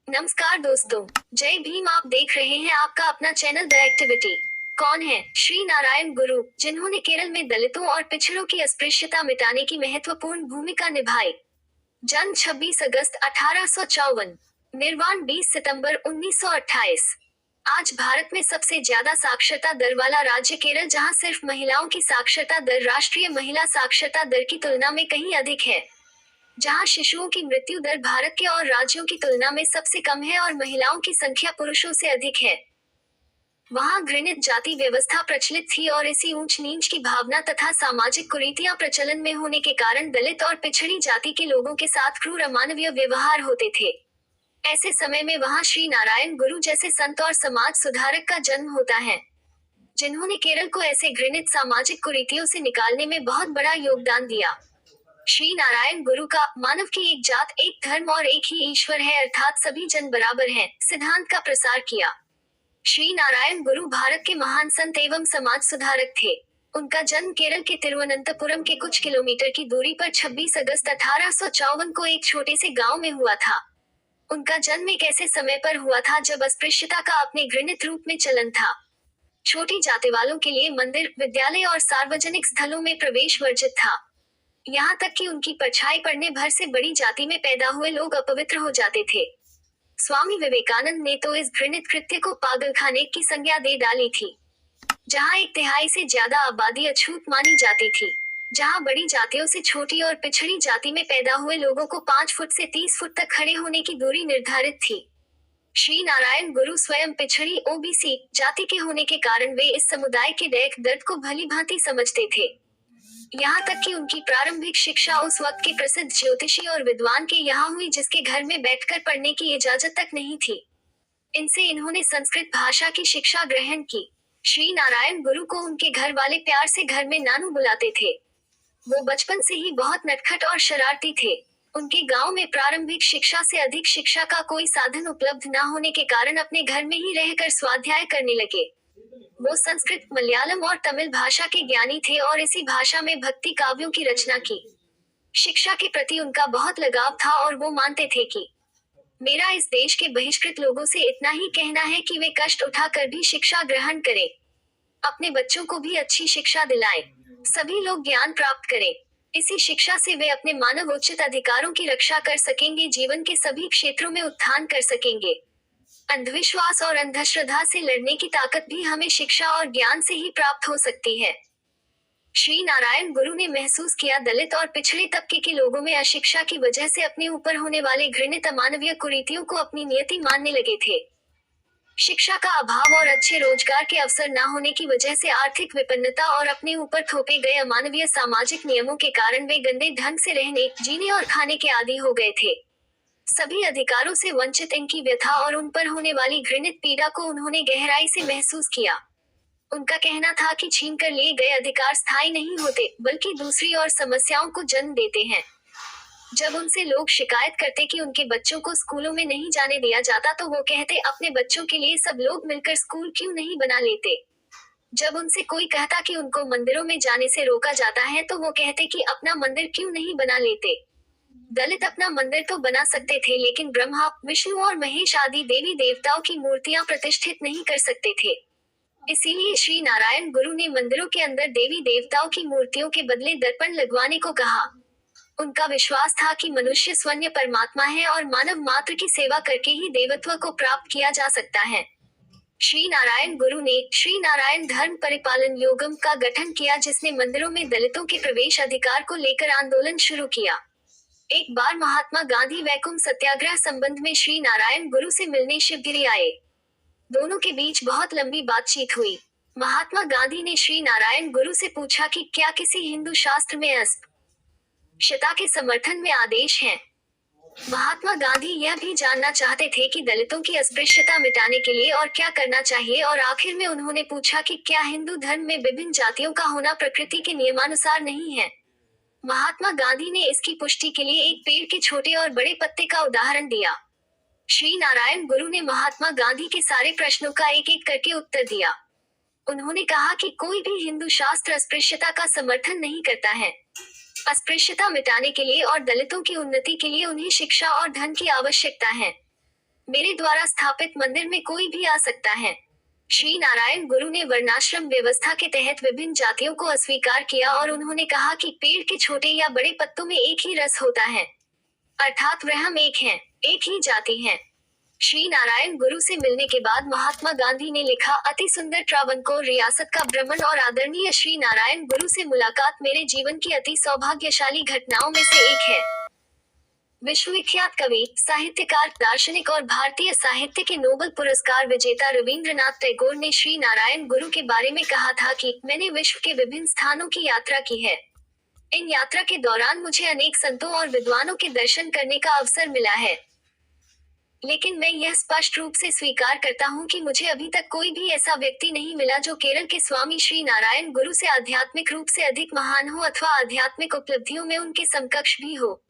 नमस्कार दोस्तों। जय भीम। आप देख रहे हैं आपका अपना चैनल द एक्टिविटी। कौन है श्री नारायण गुरु, जिन्होंने केरल में दलितों और पिछड़ों की अस्पृश्यता मिटाने की महत्वपूर्ण भूमिका निभाई। जन्म 26 अगस्त 1854, निर्वाण 20 सितंबर 1928। आज भारत में सबसे ज्यादा साक्षरता दर वाला राज्य केरल, जहां सिर्फ महिलाओं की साक्षरता दर राष्ट्रीय महिला साक्षरता दर की तुलना में कहीं अधिक है। जहां शिशुओं की मृत्यु दर भारत के और राज्यों की तुलना में सबसे कम है और महिलाओं की संख्या पुरुषों से अधिक है। वहां घृणित जाति व्यवस्था प्रचलित थी और इसी ऊंच नीच की भावना तथा सामाजिक कुरीतियां प्रचलन में होने के कारण दलित और पिछड़ी जाति के लोगों के साथ क्रूर अमानवीय व्यवहार होते थे। ऐसे समय में वहां श्री नारायण गुरु जैसे संत और समाज सुधारक का जन्म होता है, जिन्होंने केरल को ऐसे घृणित सामाजिक कुरीतियों से निकालने में बहुत बड़ा योगदान दिया। श्री नारायण गुरु का मानव की एक जात, एक धर्म और एक ही ईश्वर है, अर्थात सभी जन बराबर हैं, सिद्धांत का प्रसार किया। श्री नारायण गुरु भारत के महान संत एवं समाज सुधारक थे। उनका जन्म केरल के तिरुवनंतपुरम के कुछ किलोमीटर की दूरी पर 26 अगस्त 1854 को एक छोटे से गांव में हुआ था। उनका जन्म एक ऐसे समय पर हुआ था जब अस्पृश्यता का अपने घृणित रूप में चलन था। छोटी जाति वालों के लिए मंदिर, विद्यालय और सार्वजनिक स्थलों में प्रवेश वर्जित था। यहाँ तक कि उनकी परछाई पड़ने भर से बड़ी जाति में पैदा हुए लोग अपवित्र हो जाते थे। स्वामी विवेकानंद ने तो इस घृणित कृत्य को पागलखाने की संज्ञा दे डाली थी, जहाँ 1/3 से ज्यादा आबादी अछूत मानी जाती थी, जहाँ बड़ी जातियों से छोटी और पिछड़ी जाति में पैदा हुए लोगों को 5 फुट से 30 फुट तक खड़े होने की दूरी निर्धारित थी। श्री नारायण गुरु स्वयं पिछड़ी ओबीसी जाति के होने के कारण वे इस समुदाय के दैख दर्द को भली भांति समझते थे। यहाँ तक कि उनकी प्रारंभिक शिक्षा उस वक्त के प्रसिद्ध ज्योतिषी और विद्वान के यहाँ हुई, जिसके घर में बैठकर पढ़ने की इजाजत तक नहीं थी। इनसे इन्होंने संस्कृत भाषा की शिक्षा ग्रहण की। श्री नारायण गुरु को उनके घर वाले प्यार से घर में नानू बुलाते थे। वो बचपन से ही बहुत नटखट और शरारती थे। उनके गांव में प्रारंभिक शिक्षा से अधिक शिक्षा का कोई साधन उपलब्ध न होने के कारण अपने घर में ही रहकर स्वाध्याय करने लगे। वो संस्कृत, मलयालम और तमिल भाषा के ज्ञानी थे और इसी भाषा में भक्ति काव्यों की रचना की। शिक्षा के प्रति उनका बहुत लगाव था और वो मानते थे कि मेरा इस देश के बहिष्कृत लोगों से इतना ही कहना है कि वे कष्ट उठाकर भी शिक्षा ग्रहण करें, अपने बच्चों को भी अच्छी शिक्षा दिलाएं, सभी लोग ज्ञान प्राप्त करें। इसी शिक्षा से वे अपने मानवोचित अधिकारों की रक्षा कर सकेंगे, जीवन के सभी क्षेत्रों में उत्थान कर सकेंगे। अंधविश्वास और अंधश्रद्धा से लड़ने की ताकत भी हमें शिक्षा और ज्ञान से ही प्राप्त हो सकती है। श्री नारायण गुरु ने महसूस किया दलित और पिछड़े तबके के लोगों में अशिक्षा की वजह से अपने ऊपर होने वाले घृणित अमानवीय कुरीतियों को अपनी नियति मानने लगे थे। शिक्षा का अभाव और अच्छे रोजगार के अवसर न होने की वजह से आर्थिक विपन्नता और अपने ऊपर थोपे गए अमानवीय सामाजिक नियमों के कारण वे गंदे ढंग से रहने, जीने और खाने के आदी हो गए थे। सभी अधिकारों से वंचित इनकी व्यथा और उन पर होने वाली घृणित पीड़ा को उन्होंने गहराई से महसूस किया। उनका कहना था कि छीनकर लिए गए अधिकार स्थायी नहीं होते, बल्कि दूसरी और समस्याओं को जन्म देते हैं। जब उनसे लोग शिकायत करते कि उनके बच्चों को स्कूलों में नहीं जाने दिया जाता, तो वो कहते, अपने बच्चों के लिए सब लोग मिलकर स्कूल क्यों नहीं बना लेते। जब उनसे कोई कहता कि उनको मंदिरों में जाने से रोका जाता है, तो वो कहते कि अपना मंदिर क्यों नहीं बना लेते। दलित अपना मंदिर तो बना सकते थे, लेकिन ब्रह्मा, विष्णु और महेश आदि देवी देवताओं की मूर्तियां प्रतिष्ठित नहीं कर सकते थे। इसीलिए श्री नारायण गुरु ने मंदिरों के अंदर देवी देवताओं की मूर्तियों के बदले दर्पण लगवाने को कहा। उनका विश्वास था कि मनुष्य स्वयं परमात्मा है और मानव मात्र की सेवा करके ही देवत्व को प्राप्त किया जा सकता है। श्री नारायण गुरु ने श्री नारायण धर्म परिपालन योगम का गठन किया, जिसने मंदिरों में दलितों के प्रवेश अधिकार को लेकर आंदोलन शुरू किया। एक बार महात्मा गांधी वैकुंठ सत्याग्रह संबंध में श्री नारायण गुरु से मिलने शिवगिरी आए। दोनों के बीच बहुत लंबी बातचीत हुई। महात्मा गांधी ने श्री नारायण गुरु से पूछा कि क्या किसी हिंदू शास्त्र में अस्पृश्यता के समर्थन में आदेश है। महात्मा गांधी यह भी जानना चाहते थे कि दलितों की अस्पृश्यता मिटाने के लिए और क्या करना चाहिए, और आखिर में उन्होंने पूछा कि क्या हिंदू धर्म में विभिन्न जातियों का होना प्रकृति के नियमानुसार नहीं है। महात्मा गांधी ने इसकी पुष्टि के लिए एक पेड़ के छोटे और बड़े पत्ते का उदाहरण दिया। श्री नारायण गुरु ने महात्मा गांधी के सारे प्रश्नों का एक एक करके उत्तर दिया। उन्होंने कहा कि कोई भी हिंदू शास्त्र अस्पृश्यता का समर्थन नहीं करता है। अस्पृश्यता मिटाने के लिए और दलितों की उन्नति के लिए उन्हें शिक्षा और धन की आवश्यकता है। मेरे द्वारा स्थापित मंदिर में कोई भी आ सकता है। श्री नारायण गुरु ने वर्णाश्रम व्यवस्था के तहत विभिन्न जातियों को अस्वीकार किया और उन्होंने कहा कि पेड़ के छोटे या बड़े पत्तों में एक ही रस होता है, अर्थात वह हम एक हैं, एक ही जाति हैं। श्री नारायण गुरु से मिलने के बाद महात्मा गांधी ने लिखा, अति सुंदर ट्रावनकोर रियासत का भ्रमण और आदरणीय श्री नारायण गुरु से मुलाकात मेरे जीवन की अति सौभाग्यशाली घटनाओं में से एक है। विश्वविख्यात कवि, साहित्यकार, दार्शनिक और भारतीय साहित्य के नोबेल पुरस्कार विजेता रविंद्रनाथ टैगोर ने श्री नारायण गुरु के बारे में कहा था कि मैंने विश्व के विभिन्न स्थानों की यात्रा की है। इन यात्रा के दौरान मुझे अनेक संतों और विद्वानों के दर्शन करने का अवसर मिला है, लेकिन मैं यह स्पष्ट रूप से स्वीकार करता हूँ कि मुझे अभी तक कोई भी ऐसा व्यक्ति नहीं मिला जो केरल के स्वामी श्री नारायण गुरु से आध्यात्मिक रूप से अधिक महान हो अथवा आध्यात्मिक उपलब्धियों में उनके समकक्ष भी हो।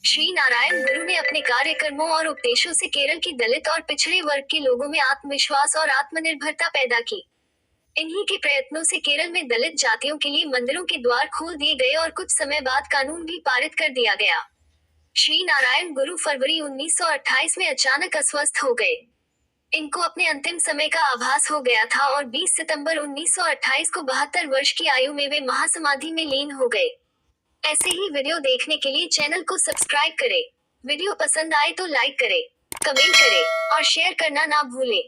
श्री नारायण गुरु ने अपने कार्यक्रमों और उपदेशों से केरल की दलित और पिछड़े वर्ग के लोगों में आत्मविश्वास और आत्मनिर्भरता पैदा की। इन्हीं के प्रयत्नों से केरल में दलित जातियों के लिए मंदिरों के द्वार खोल दिए गए और कुछ समय बाद कानून भी पारित कर दिया गया। श्री नारायण गुरु फरवरी 1928 में अचानक अस्वस्थ हो गए। इनको अपने अंतिम समय का आभास हो गया था और 20 सितंबर 1928 को 72 वर्ष की आयु में वे महासमाधि में लीन हो गए। ऐसे ही वीडियो देखने के लिए चैनल को सब्सक्राइब करें। वीडियो पसंद आए तो लाइक करें, कमेंट करें और शेयर करना ना भूलें।